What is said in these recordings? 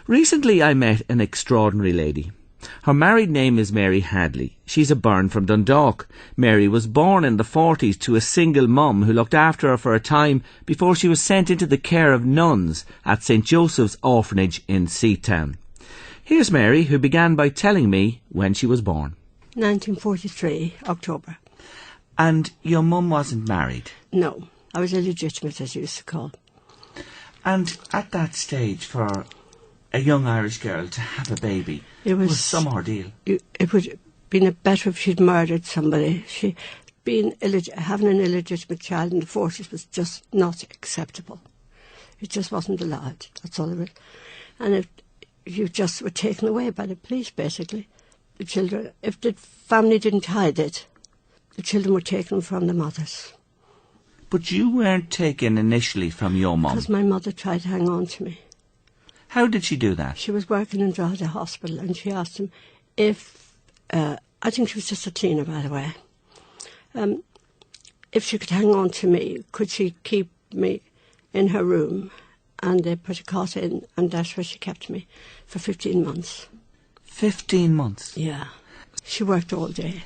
Recently I met an extraordinary lady. Her married name is Mary Hadley. She's a bairn from Dundalk. Mary was born in the 40s to a single mum who looked after her for a time before she was sent into the care of nuns at St. Joseph's Orphanage in Seatown. Here's Mary, who began by telling me when she was born. 1943, October. And your mum wasn't married? No, I was illegitimate, as you used to call. And at that stage, for a young Irish girl to have a baby, it was some ordeal. It would have been better if she'd murdered somebody. Having an illegitimate child in the 40s was just not acceptable. It just wasn't allowed, that's all of it. And if you just were taken away by the police, basically. The children, if the family didn't hide it, the children were taken from the mothers. But you weren't taken initially from your mum? Because my mother tried to hang on to me. How did she do that? She was working in Drogheda Hospital, and she asked him if, I think she was just a cleaner, by the way, if she could hang on to me, could she keep me in her room? And they put a cot in, and that's where she kept me for 15 months. 15 months? Yeah. She worked all day.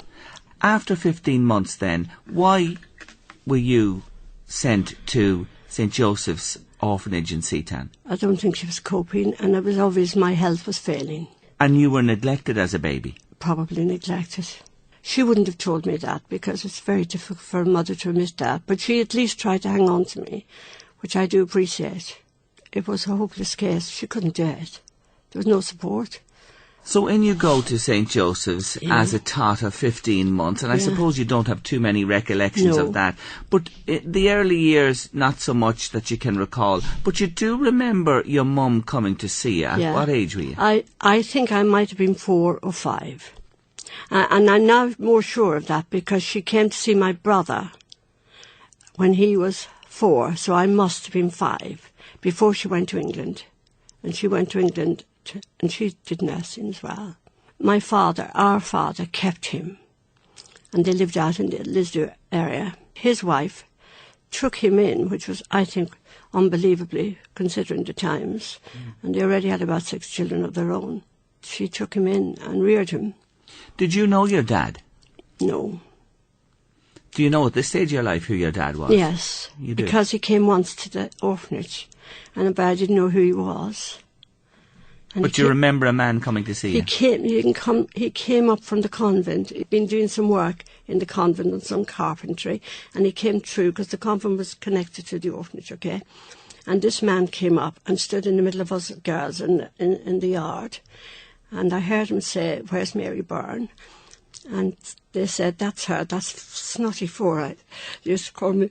After 15 months then, why were you sent to St. Joseph's Orphanage in Seatown? I don't think she was coping, and it was obvious my health was failing. And you were neglected as a baby? Probably neglected. She wouldn't have told me that, because it's very difficult for a mother to admit that, but she at least tried to hang on to me, which I do appreciate. It was a hopeless case. She couldn't do it. There was no support. So in you go to St. Joseph's as a tot of 15 months, and I suppose you don't have too many recollections of that. But the early years, not so much that you can recall. But you do remember your mum coming to see you. At what age were you? I think I might have been 4 or 5. And I'm now more sure of that because she came to see my brother when he was 4, so I must have been 5 before she went to England. And she went to England and she did nursing as well. My father, our father, kept him. And they lived out in the Lisdore area. His wife took him in, which was, I think, unbelievably, considering the times. And they already had about 6 children of their own. She took him in and reared him. Did you know your dad? No. Do you know at this stage of your life who your dad was? Yes. You do? Because he came once to the orphanage. But I didn't know who he was. And but you remember a man coming to see you? He came up from the convent. He'd been doing some work in the convent and some carpentry, and he came through because the convent was connected to the orphanage, okay? And this man came up and stood in the middle of us girls in the yard, and I heard him say, "Where's Mary Byrne?" And they said, "That's her, that's Snotty Four," they used to call me.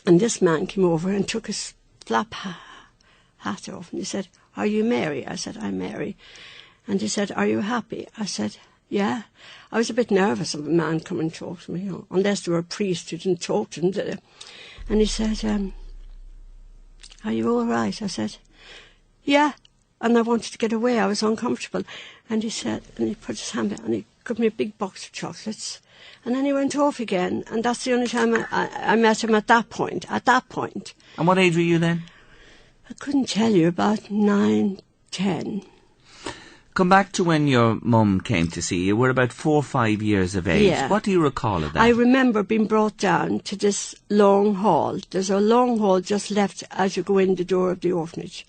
And this man came over and took his flap hat off, and he said, "Are you Mary?" I said, "I'm Mary." And he said, "Are you happy?" I said, "Yeah." I was a bit nervous of a man coming and talk to me, unless they were a priest who didn't talk to them, did they? And he said, "Are you all right?" I said, "Yeah." And I wanted to get away. I was uncomfortable. And he said, and he put his hand down and he gave me a big box of chocolates. And then he went off again. And that's the only time I met him at that point. And what age were you then? I couldn't tell you, about 9, 10. Come back to when your mum came to see you. You were about 4 or 5 years of age. Yeah. What do you recall of that? I remember being brought down to this long hall. There's a long hall just left as you go in the door of the orphanage.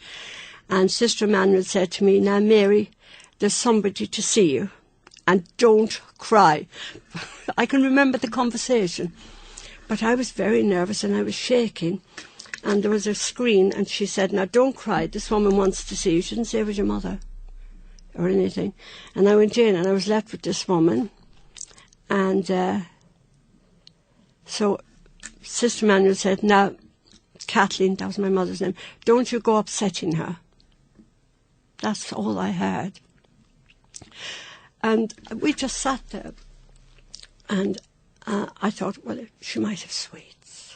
And Sister Manuel said to me, "Now, Mary, there's somebody to see you. And don't cry." I can remember the conversation. But I was very nervous and I was shaking. And there was a screen, and she said, "Now, don't cry. This woman wants to see you." She didn't say it was your mother or anything. And I went in, and I was left with this woman. And so Sister Manuel said, "Now, Kathleen," that was my mother's name, "don't you go upsetting her." That's all I heard. And we just sat there. And I thought, well, she might have sweets.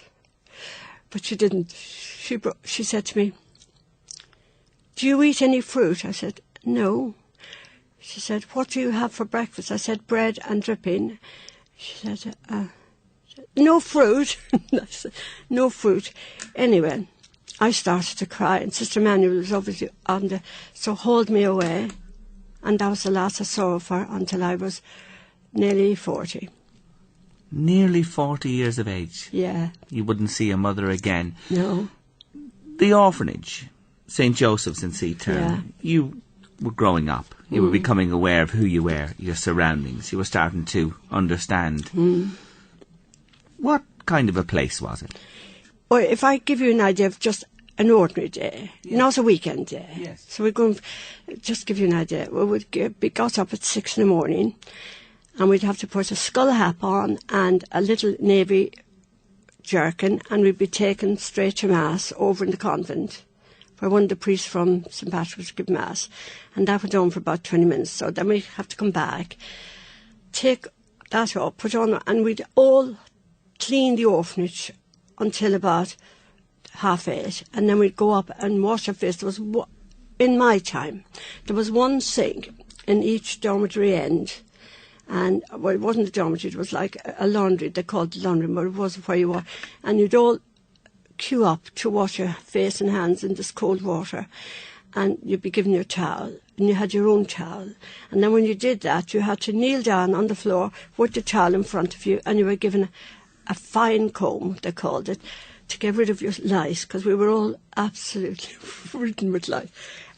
But she didn't. She said to me, "Do you eat any fruit?" I said, "No." She said, "What do you have for breakfast?" I said, "Bread and dripping." She said, "No fruit." I said, "No fruit." Anyway, I started to cry, and Sister Manuel was obviously so hold me away. And that was the last I saw of her until I was nearly 40. Nearly 40 years of age? Yeah. You wouldn't see your mother again? No. The orphanage, St. Joseph's in Seatown, Yeah. You were growing up. You were becoming aware of who you were, your surroundings. You were starting to understand. What kind of a place was it? Well, if I give you an idea of just an ordinary day, not a weekend day. Yes. So we're going to just give you an idea. We would be got up at 6 in the morning, and we'd have to put a skull hat on and a little navy jerkin, and we'd be taken straight to Mass over in the convent, where one of the priests from St. Patrick's would give Mass. And that went on for about 20 minutes. So then we'd have to come back, take that up, put on, and we'd all clean the orphanage until about 8:30, and then we'd go up and wash our face. There was, in my time, there was one sink in each dormitory end, and well, it wasn't a dormitory, it was like a laundry. They called it laundry, but it wasn't where you were. And you'd all queue up to wash your face and hands in this cold water, and you'd be given your towel, and you had your own towel. And then when you did that, you had to kneel down on the floor with the towel in front of you, and you were given a fine comb, they called it, to get rid of your lice, because we were all absolutely ridden with lice.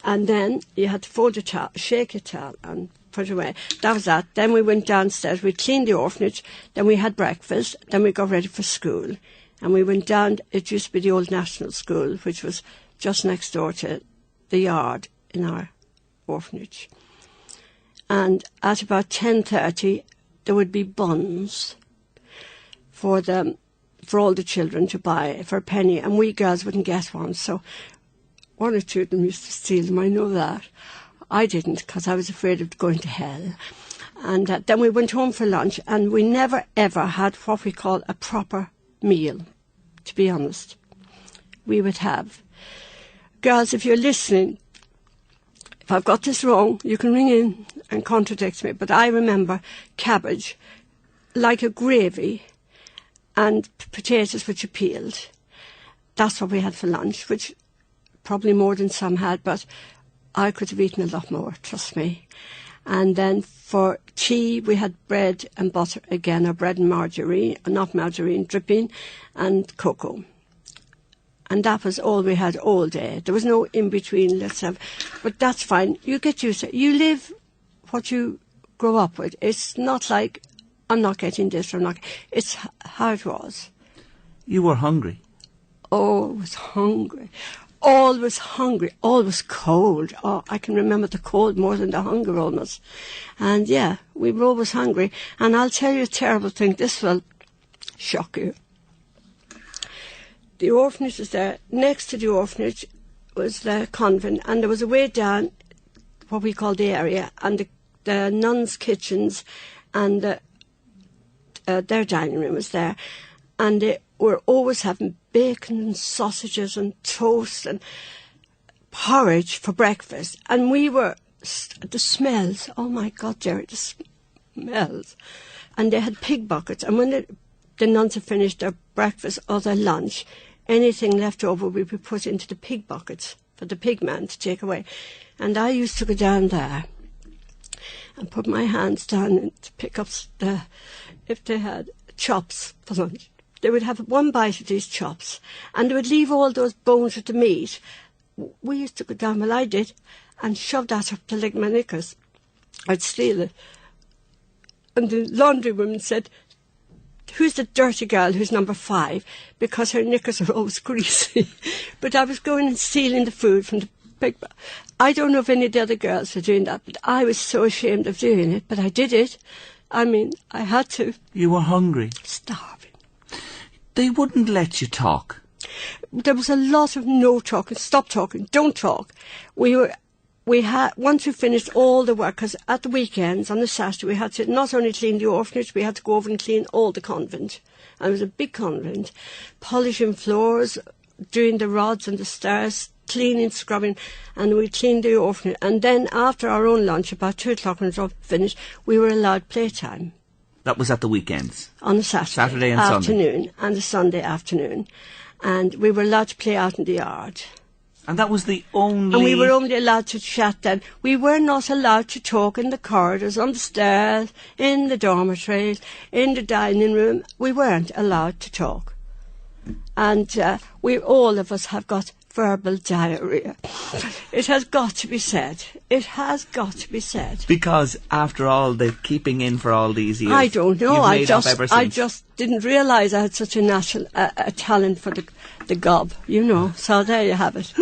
And then you had to fold your towel, shake your towel, and put it away. That was that. Then we went downstairs, we cleaned the orphanage, then we had breakfast, then we got ready for school. And we went down, it used to be the old National School, which was just next door to the yard in our orphanage. And at about 10:30, there would be buns for all the children to buy for a penny, and we girls wouldn't get one, so one or two of them used to steal them, I know that. I didn't, because I was afraid of going to hell. And then we went home for lunch, and we never ever had what we call a proper meal, to be honest. We would have, girls, if you're listening, if I've got this wrong, you can ring in and contradict me, but I remember cabbage, like a gravy, and potatoes which you peeled. That's what we had for lunch, which probably more than some had, but I could have eaten a lot more, trust me. And then for tea, we had bread and butter again, or bread and margarine, not margarine, dripping, and cocoa. And that was all we had all day. There was no in-between, but that's fine. You get used to it. You live what you grow up with. It's not like, I'm not getting this, it's how it was. You were hungry? Oh, I was hungry. Always hungry, always cold. Oh, I can remember the cold more than the hunger almost. And yeah, we were always hungry. And I'll tell you a terrible thing, this will shock you. The orphanage was there. Next to the orphanage was the convent, and there was a way down what we call the area, and the nuns' kitchens, and their dining room was there. And they were always having bacon and sausages and toast and porridge for breakfast. And we were, the smells, oh my God, Gerry, the smells. And they had pig buckets. And when the nuns had finished their breakfast or their lunch, anything left over would be put into the pig buckets for the pig man to take away. And I used to go down there and put my hands down and to pick up if they had chops for lunch. They would have one bite of these chops, and they would leave all those bones with the meat. We used to go down, well I did, and shove that up to my knickers. I'd steal it. And the laundry woman said, who's the dirty girl who's number 5? Because her knickers are always greasy. But I was going and stealing the food from the pig. I don't know if any of the other girls were doing that, but I was so ashamed of doing it, but I did it. I mean, I had to. You were hungry? Starving. They wouldn't let you talk. There was a lot of no talking, stop talking, don't talk. We had, once we finished all the work, because at the weekends, on the Saturday, we had to not only clean the orphanage, we had to go over and clean all the convent. And it was a big convent, polishing floors, doing the rods and the stairs, cleaning, scrubbing, and we cleaned the orphanage. And then after our own lunch, about 2 o'clock when it was all finished, we were allowed playtime. That was at the weekends? On the Saturday and afternoon Sunday. And the Sunday afternoon. and we were allowed to play out in the yard. And that was the only... And we were only allowed to chat then. We were not allowed to talk in the corridors, on the stairs, in the dormitories, in the dining room. We weren't allowed to talk. And we all of us have got verbal diarrhea. It has got to be said. It has got to be said. Because after all the keeping in for all these years, I don't know. I just didn't realise I had such a natural a talent for the gob, you know. So there you have it.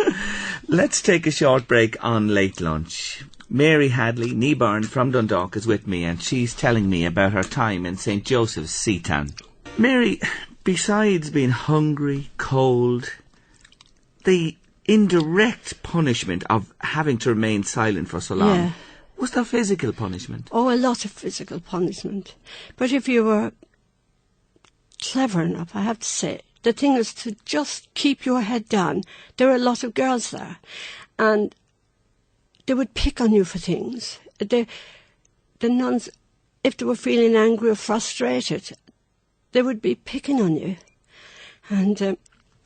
Let's take a short break on Late Lunch. Mary Hadley, Kneeburn from Dundalk, is with me, and she's telling me about her time in St. Joseph's, Seatown. Mary, besides being hungry, cold, the indirect punishment of having to remain silent for so long, was there physical punishment? Oh, a lot of physical punishment. But if you were clever enough, I have to say, the thing is to just keep your head down. There were a lot of girls there, and they would pick on you for things. The nuns, if they were feeling angry or frustrated, they would be picking on you. And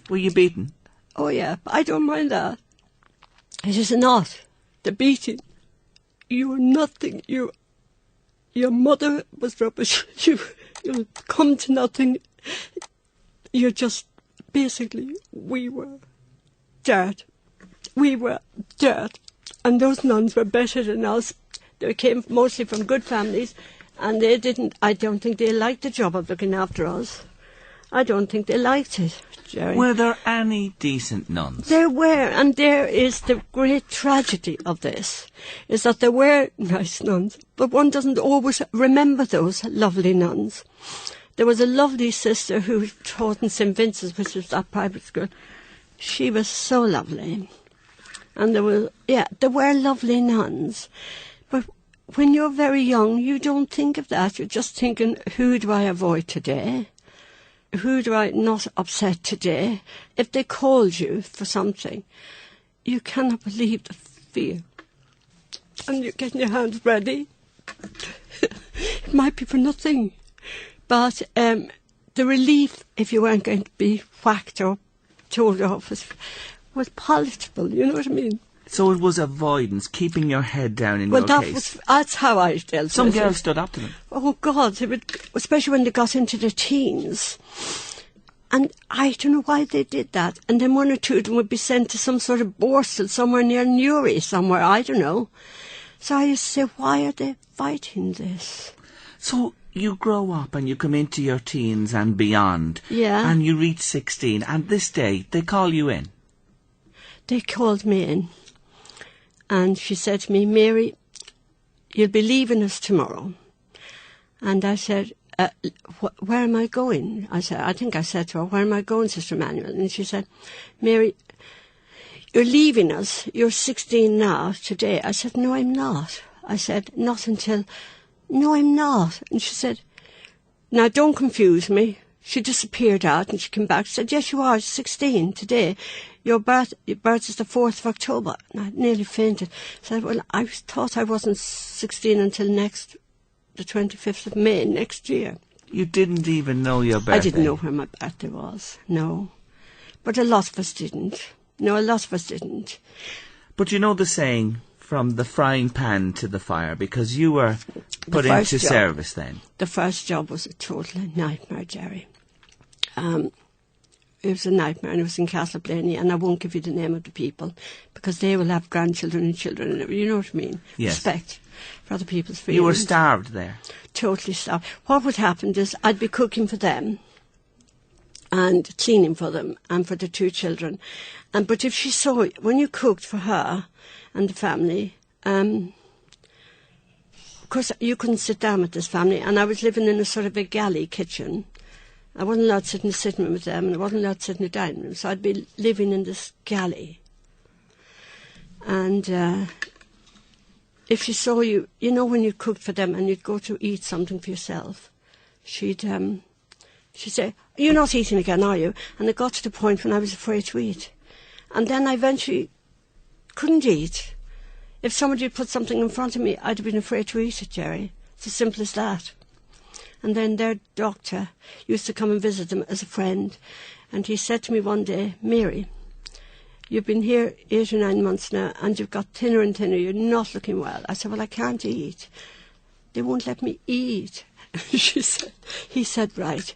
were you beaten? Oh yeah, I don't mind that. It is not the beating. You were nothing. Your mother was rubbish. You come to nothing. You're just, basically, we were dirt. We were dirt. And those nuns were better than us. They came mostly from good families, and I don't think they liked the job of looking after us. I don't think they liked it, Gerry. Were there any decent nuns? There were, and there is the great tragedy of this, is that there were nice nuns, but one doesn't always remember those lovely nuns. There was a lovely sister who taught in St. Vincent's, which was that private school. She was so lovely. And there were lovely nuns. But when you're very young, you don't think of that. You're just thinking, who do I avoid today? Who do I not upset today? If they called you for something, you cannot believe the fear. And you're getting your hands ready. It might be for nothing. But the relief, if you weren't going to be whacked or told off, was palatable, you know what I mean? So it was avoidance, keeping your head down in your case. That's how I dealt with it. Some girls stood up to them. Oh, God, especially when they got into their teens. And I don't know why they did that. And then one or two of them would be sent to some sort of borstal somewhere near Newry, somewhere, I don't know. So I used to say, why are they fighting this? So you grow up and you come into your teens and beyond. Yeah. And you reach 16, and this day they call you in. They called me in. And she said to me, Mary, you'll be leaving us tomorrow. And I said, where am I going? I think I said to her, where am I going, Sister Manuel? And she said, Mary, you're leaving us. You're 16 now, today. I said, no, I'm not. I said, not until... No, I'm not. And she said, now don't confuse me. She disappeared out and she came back. She said, yes, you are 16 today. Your birth is the 4th of October. And I nearly fainted. I said, well, I thought I wasn't 16 until the 25th of May next year. You didn't even know your birthday? I didn't know where my birthday was, no. But a lot of us didn't. No, a lot of us didn't. But you know the saying, from the frying pan to the fire, because you were put into service then. The first job was a total nightmare, Gerry. It was a nightmare, and it was in Castleblaney, and I won't give you the name of the people, because they will have grandchildren and children, and you know what I mean? Yes. Respect for other people's feelings. You were starved there? Totally starved. What would happen is I'd be cooking for them, and cleaning for them, and for the 2 children. But if she saw, when you cooked for her and the family, of course you couldn't sit down with this family, and I was living in a sort of a galley kitchen. I wasn't allowed to sit in the sitting room with them, and I wasn't allowed to sit in the dining room, so I'd be living in this galley. And if she saw you, you know, when you cooked for them and you'd go to eat something for yourself, she'd say, you're not eating again, are you? And it got to the point when I was afraid to eat. And then I eventually couldn't eat. If somebody had put something in front of me, I'd have been afraid to eat it, Gerry. It's as simple as that. And then their doctor used to come and visit them as a friend. And he said to me one day, Mary, you've been here 8 or 9 months now and you've got thinner and thinner. You're not looking well. I said, well, I can't eat. They won't let me eat. He said, right.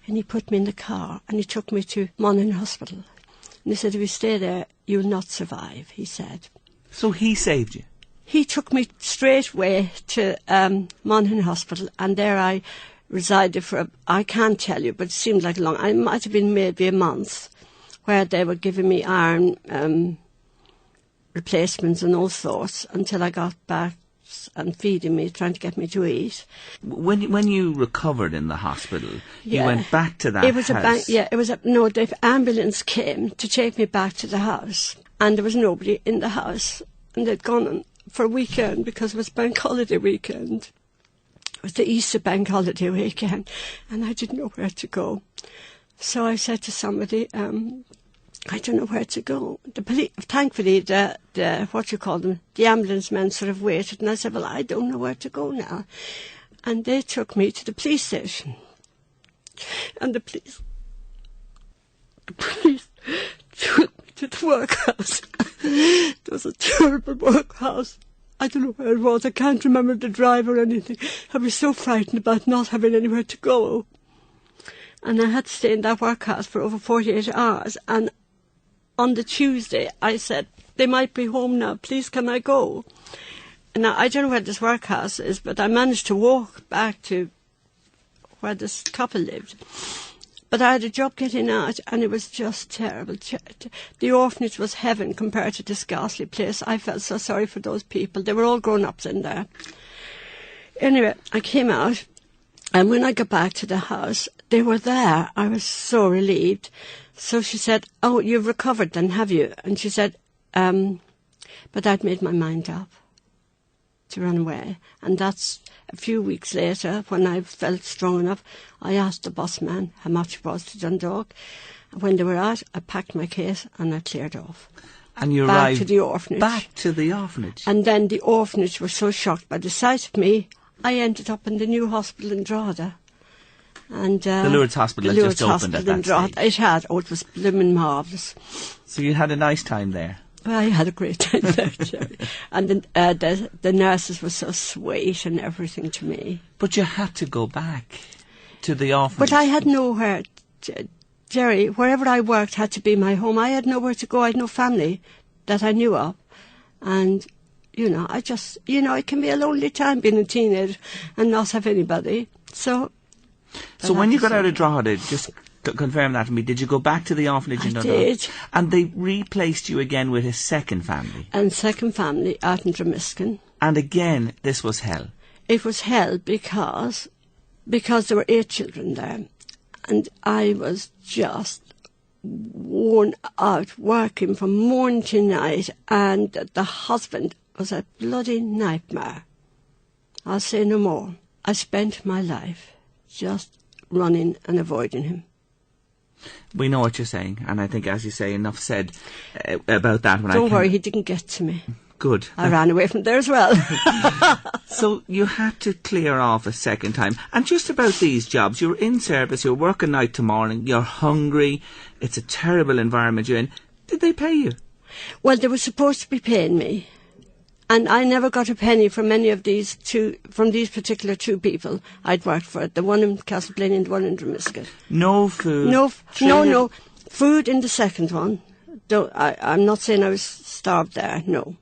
And he put me in the car and he took me to Monaghan Hospital. And he said, if you stay there, you'll not survive, he said. So he saved you? He took me straight away to Monaghan Hospital, and there I resided for, I can't tell you, but it seemed like it might have been maybe a month, where they were giving me iron replacements and all sorts until I got back and feeding me, trying to get me to eat. When you recovered in the hospital, you went back to that house? The ambulance came to take me back to the house, and there was nobody in the house, and they'd gone on for a weekend because it was bank holiday weekend. It was the Easter bank holiday weekend, and I didn't know where to go. So I said to somebody, I don't know where to go. Thankfully, the ambulance men sort of waited, and I said, well, I don't know where to go now. And they took me to the police station. And the police took me to the workhouse. It was a terrible workhouse. I don't know where it was. I can't remember the drive or anything. I was so frightened about not having anywhere to go. And I had to stay in that workhouse for over 48 hours. And on the Tuesday, I said, they might be home now. Please, can I go? And now, I don't know where this workhouse is, but I managed to walk back to where this couple lived. But I had a job getting out, and it was just terrible. The orphanage was heaven compared to this ghastly place. I felt so sorry for those people. They were all grown-ups in there. Anyway, I came out, and when I got back to the house, they were there. I was so relieved. So she said, oh, you've recovered then, have you? And she said, but I'd made my mind up to run away. And that's a few weeks later, when I felt strong enough, I asked the bus man how much it was to Dundalk. And when they were out, I packed my case and I cleared off. And you back arrived to the orphanage. Back to the orphanage. And then the orphanage were so shocked by the sight of me, I ended up in the new hospital in Drogheda. And the Lourdes Hospital had just opened at that stage. It had. Oh, it was blooming marvellous. So you had a nice time there? Well, I had a great time there, Gerry. And the nurses were so sweet and everything to me. But you had to go back to the orphanage. But I had nowhere, Gerry, wherever I worked had to be my home. I had nowhere to go. I had no family that I knew of. And, it can be a lonely time being a teenager and not have anybody. So when you got out of Drogheda, just to confirm that to me, did you go back to the orphanage in Dundalk? I did. And they replaced you again with a second family? And second family out in Dromiskin. And again, this was hell? It was hell because there were 8 children there. And I was just worn out, working from morning to night. And the husband was a bloody nightmare. I'll say no more. I spent my life just running and avoiding him. We know what you're saying, and I think, as you say, enough said about that. Don't worry, he didn't get to me. Good. I ran away from there as well. So you had to clear off a second time. And just about these jobs, you're in service, you're working night to morning, you're hungry, it's a terrible environment you're in. Did they pay you? Well, they were supposed to be paying me. And I never got a penny from any of these particular 2 people I'd worked for, the one in Castleblayney and the one in Dromiskin. No food? No. Food in the second one. I'm not saying I was starved there, no.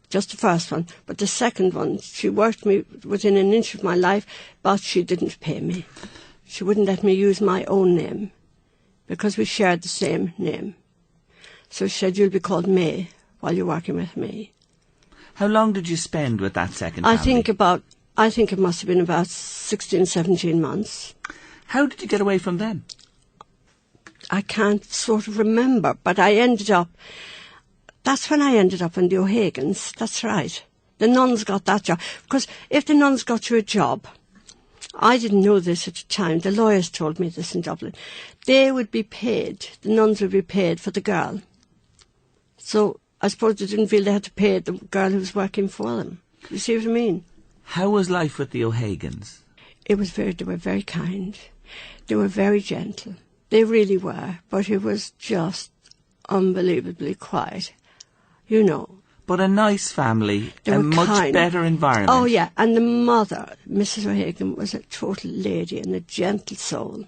Just the first one. But the second one, she worked me within an inch of my life, but she didn't pay me. She wouldn't let me use my own name, because we shared the same name. So she said, you'll be called May while you're working with me. How long did you spend with that second family? I think it must have been about 16, 17 months. How did you get away from them? I can't sort of remember, but that's when I ended up in the O'Hagans. That's right. The nuns got that job. Because if the nuns got you a job, I didn't know this at the time, the lawyers told me this in Dublin, they would be paid, the nuns would be paid for the girl. So I suppose they didn't feel they had to pay the girl who was working for them. You see what I mean? How was life with the O'Hagans? They were very kind. They were very gentle. They really were, but it was just unbelievably quiet, you know. But a nice family, They a were much kind. better environment. Oh, yeah, and the mother, Mrs. O'Hagan, was a total lady and a gentle soul.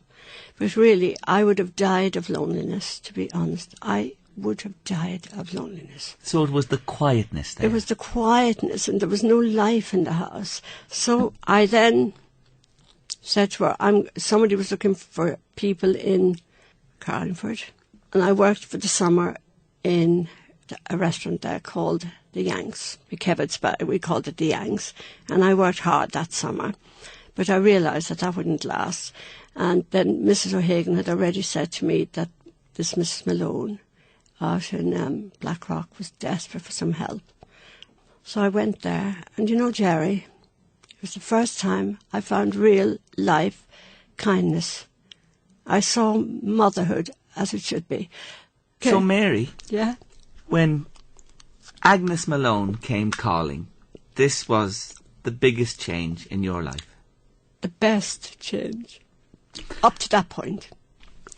But really, I would have died of loneliness, to be honest. I would have died of loneliness. So it was the quietness there. It was the quietness, and there was no life in the house. So I then said to her, somebody was looking for people in Carlingford, and I worked for the summer in a restaurant there called the Yanks. We called it the Yanks, and I worked hard that summer. But I realised that wouldn't last. And then Mrs. O'Hagan had already said to me that this Mrs. Malone out in Blackrock was desperate for some help. So I went there, and you know, Gerry, it was the first time I found real life kindness. I saw motherhood as it should be. Okay. So Mary, yeah, when Agnes Malone came calling, this was the biggest change in your life. The best change. Up to that point.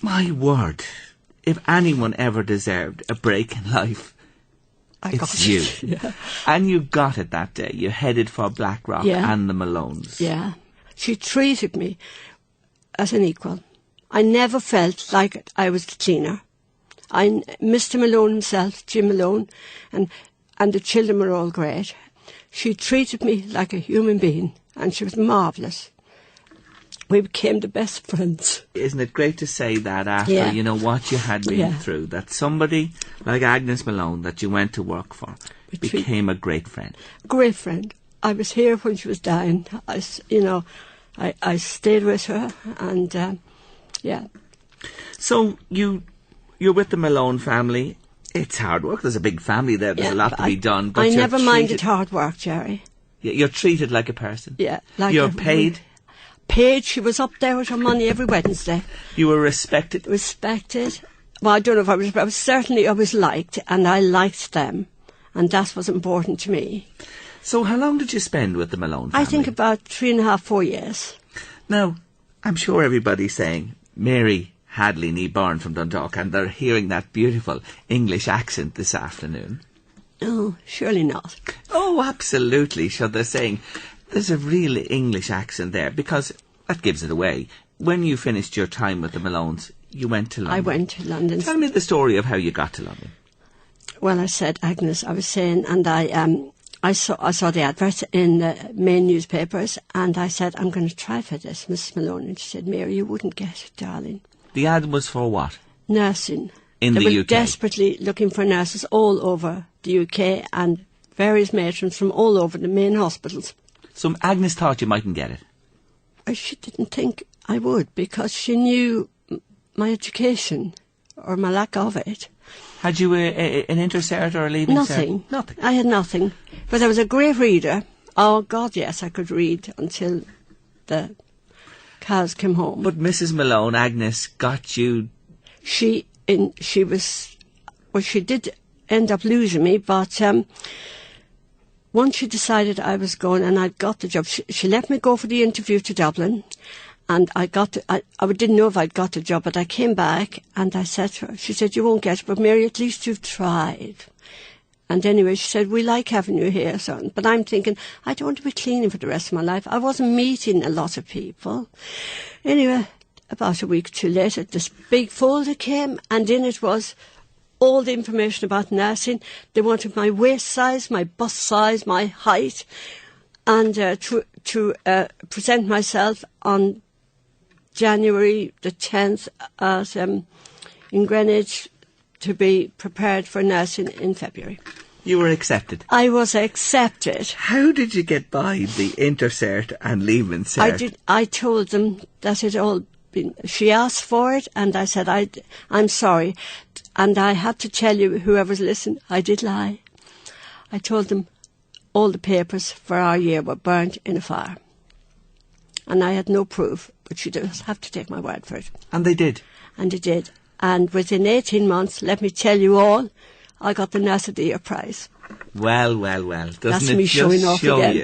My word. If anyone ever deserved a break in life, it's you. Yeah. And you got it that day. You headed for Blackrock and the Malones. Yeah. She treated me as an equal. I never felt like I was the cleaner. Mr. Malone himself, Jim Malone, and the children were all great. She treated me like a human being, and she was marvellous. We became the best friends. Isn't it great to say that after, you know, what you had been through, that somebody like Agnes Malone that you went to work for became a great friend? Great friend. I was here when she was dying. I stayed with her, and So you're with the Malone family. It's hard work. There's a big family there. There's a lot to be done. But I never minded hard work, Gerry. You're treated like a person. Yeah. You're paid. Paid. She was up there with her money every Wednesday. You were respected. Respected. Well, I don't know if I was, but I was liked, and I liked them, and that was important to me. So how long did you spend with the Malone family? I think about 3.5, 4 years. Now, I'm sure everybody's saying, Mary Hadley, nee born from Dundalk, and they're hearing that beautiful English accent this afternoon. Oh, surely not. Oh, absolutely. So they're saying there's a real English accent there, because that gives it away. When you finished your time with the Malones, you went to London. I went to London. Tell me the story of how you got to London. Well, I said, Agnes, I was saying, and I saw the advert in the main newspapers, and I said, I'm going to try for this, Mrs. Malone. And she said, Mary, you wouldn't get it, darling. The ad was for what? Nursing. In the UK? They were desperately looking for nurses all over the UK, and various matrons from all over the main hospitals. So Agnes thought you mightn't get it? She didn't think I would, because she knew my education, or my lack of it. Had you an intercert or a leaving Nothing. cert? Nothing. I had nothing. But I was a great reader. Oh, God, yes, I could read until the cows came home. But Mrs. Malone, Agnes, got you... She did end up losing me, but once she decided I was going and I'd got the job, she let me go for the interview to Dublin, and I didn't know if I'd got the job, but I came back and I said to her, she said, you won't get it, but Mary, at least you've tried. And anyway, she said, we like having you here, son. But I'm thinking, I don't want to be cleaning for the rest of my life. I wasn't meeting a lot of people. Anyway, about a week or two later, this big folder came, and in it was all the information about nursing. They wanted my waist size, my bust size, my height, and to present myself on January the 10th in Greenwich to be prepared for nursing in February. You were accepted? I was accepted. How did you get by the intercert and leaving cert? I told them that it all been... She asked for it, and I said, I'm sorry. And I had to tell you, whoever's listening, I did lie. I told them all the papers for our year were burnt in a fire. And I had no proof, but she does have to take my word for it. And they did? And they did. And within 18 months, let me tell you all, I got the Nurse of the Year prize. Well. Doesn't That's it me just showing off show again.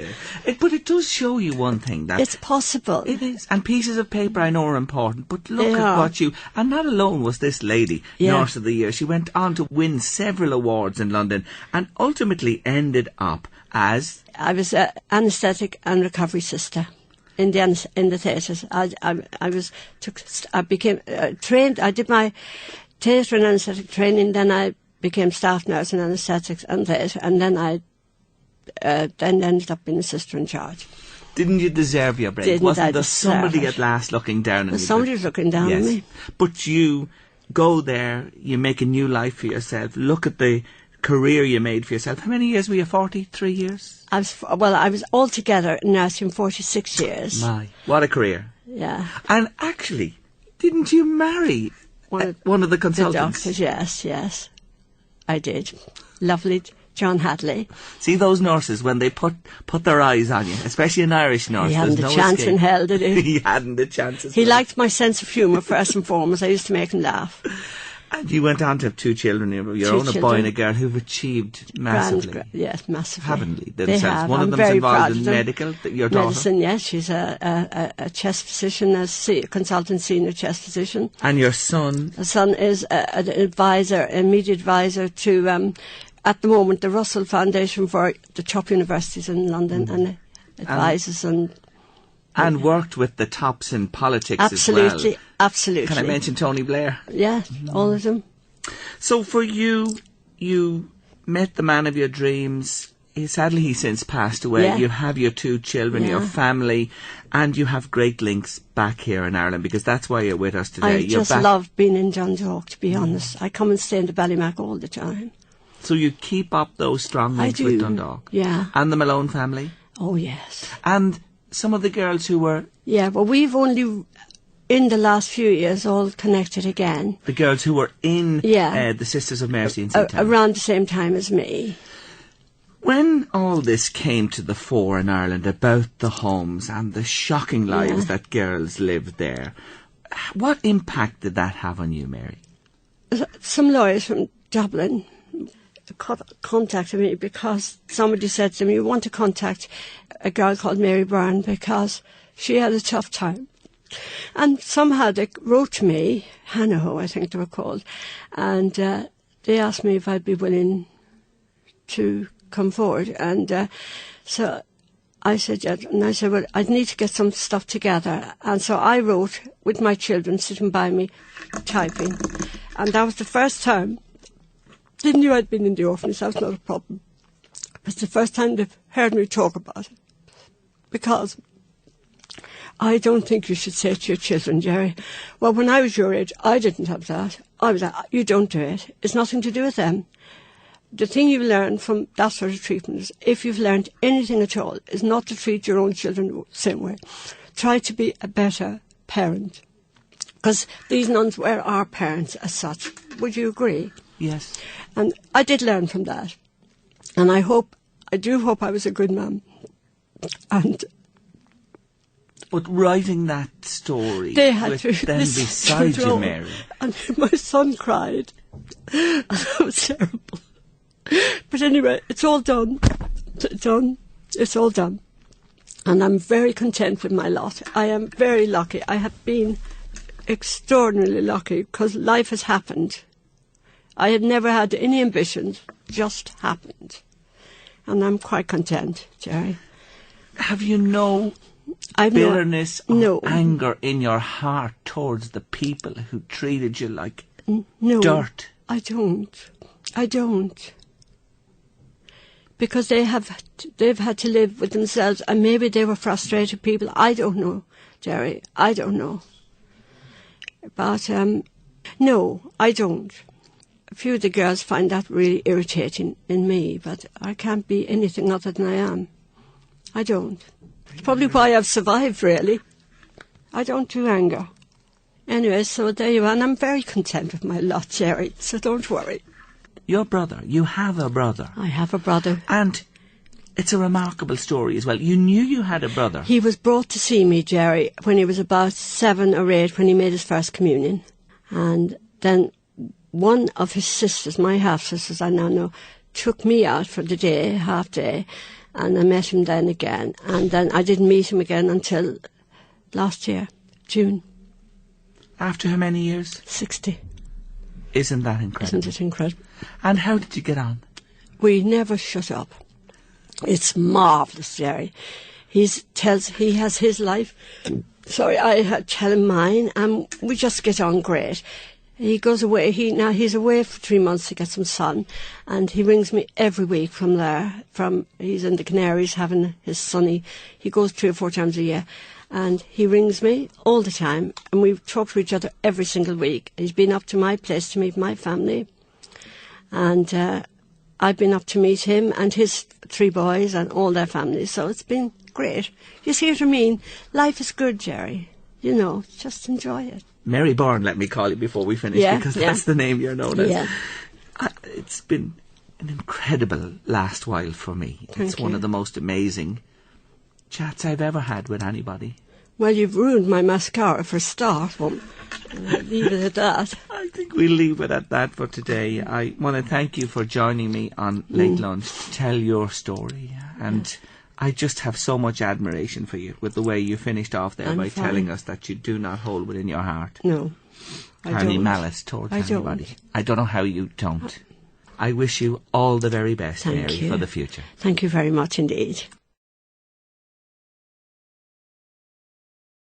you? But it does show you one thing. That It's possible. It is. And pieces of paper I know are important, but look They at are. what you... And not alone was this lady, Yeah. Nurse of the Year. She went on to win several awards in London and ultimately ended up as... I was an anaesthetic and recovery sister in the theatres. I became trained. I did my theatre and anaesthetic training. Then I became staff nurse in anaesthetics and theatre, and then I then ended up being a sister in charge. Didn't you deserve your break? Didn't Wasn't I there deserve somebody it? at last looking down on you? Somebody was looking down on me. But you go there, you make a new life for yourself. Look at the career you made for yourself. How many years were you? 43 years? I was altogether in nursing 46 years. My, what a career. Yeah. And actually, didn't you marry one of the The consultants? doctors, yes. I did. Lovely John Hadley. See those nurses, when they put their eyes on you, especially an Irish nurse, He hadn't there's a no chance escape. in hell, did he? He hadn't a chance. He liked my sense of humour, first and foremost. I used to make him laugh. And you went on to have 2 children, your Two own, a boy children. and a girl, who've achieved massively. Yes, massively. Haven't they They themselves? have. One I'm of them's very involved proud in of them. medical, your daughter. Medicine, yes. She's a chest physician, a consultant senior chest physician. And your son, The son is an advisor, immediate advisor to, at the moment, the Russell Foundation for the top universities in London, and advises and worked with the tops in politics as well. Absolutely. Can I mention Tony Blair? Yeah, all of them. So for you met the man of your dreams. Sadly, he's since passed away. Yeah. You have your 2 children, your Yeah. family, and you have great links back here in Ireland, because that's why you're with us today. I just love being in Dundalk, to be honest. I come and stay in the Ballymac all the time. So you keep up those strong links I with do. Dundalk. Yeah. And the Malone family. Oh, yes. And some of the girls who were... Yeah, well, we've only, in the last few years, all connected again. The girls who were in Yeah. the Sisters of Mercy in Seatown. Around the same time as me. When all this came to the fore in Ireland about the homes and the shocking lives that girls lived there, what impact did that have on you, Mary? Some lawyers from Dublin contacted me because somebody said to me, you want to contact a girl called Mary Byrne because she had a tough time. And somehow they wrote to me, Hanaho I think they were called, and they asked me if I'd be willing to come forward. And so I said, yes. And I said, well, I'd need to get some stuff together. And so I wrote with my children sitting by me, typing. And that was the first time. They knew I'd been in the orphanage, that was not a problem. It was the first time they've heard me talk about it. Because I don't think you should say to your children, Gerry, well, when I was your age, I didn't have that. I was like, you don't do it. It's nothing to do with them. The thing you learn from that sort of treatment is, if you've learned anything at all, is not to treat your own children the same way. Try to be a better parent. Because these nuns were our parents as such. Would you agree? Yes. And I did learn from that. And I do hope I was a good mum. And but writing that story they had with to them listen beside to it you, all. Mary. And my son cried. And that was terrible. But anyway, it's all done. It's all done. And I'm very content with my lot. I am very lucky. I have been extraordinarily lucky because life has happened. I had never had any ambitions, just happened. And I'm quite content, Gerry. Have you no bitterness or anger in your heart towards the people who treated you like dirt? I don't. Because they've had to live with themselves, and maybe they were frustrated people. I don't know, Gerry. I don't know. But no, I don't. A few of the girls find that really irritating in me, but I can't be anything other than I am. I don't. It's probably why I've survived, really. I don't do anger. Anyway, so there you are, and I'm very content with my lot, Gerry, so don't worry. Your brother, you have a brother. I have a brother. And it's a remarkable story as well. You knew you had a brother. He was brought to see me, Gerry, when he was about 7 or 8, when he made his first communion. And then one of his sisters, my half-sisters I now know, took me out for the day, half day, and I met him then again. And then I didn't meet him again until last year, June. After how many years? 60. Isn't that incredible? Isn't it incredible? And how did you get on? We never shut up. It's marvellous, Gerry. He has his life. Sorry, I tell him mine, and we just get on great. He goes away. He's away for 3 months to get some sun, and he rings me every week from there. He's in the Canaries having his sunny. He goes 3 or 4 times a year, and he rings me all the time, and we talk to each other every single week. He's been up to my place to meet my family, and I've been up to meet him and his 3 boys and all their families. So it's been great. You see what I mean? Life is good, Gerry. You know, just enjoy it. Mary Bourne, let me call you before we finish, because that's the name you're known as. Yeah. It's been an incredible last while for me. It's one of the most amazing chats I've ever had with anybody. Well, you've ruined my mascara for a start. Well, leave it at that. I think we'll leave it at that for today. I want to thank you for joining me on Late Lunch to tell your story. And I just have so much admiration for you with the way you finished off there by telling us that you do not hold within your heart any malice towards anybody. I don't know how you don't. I wish you all the very best, Mary, for the future. Thank you very much indeed.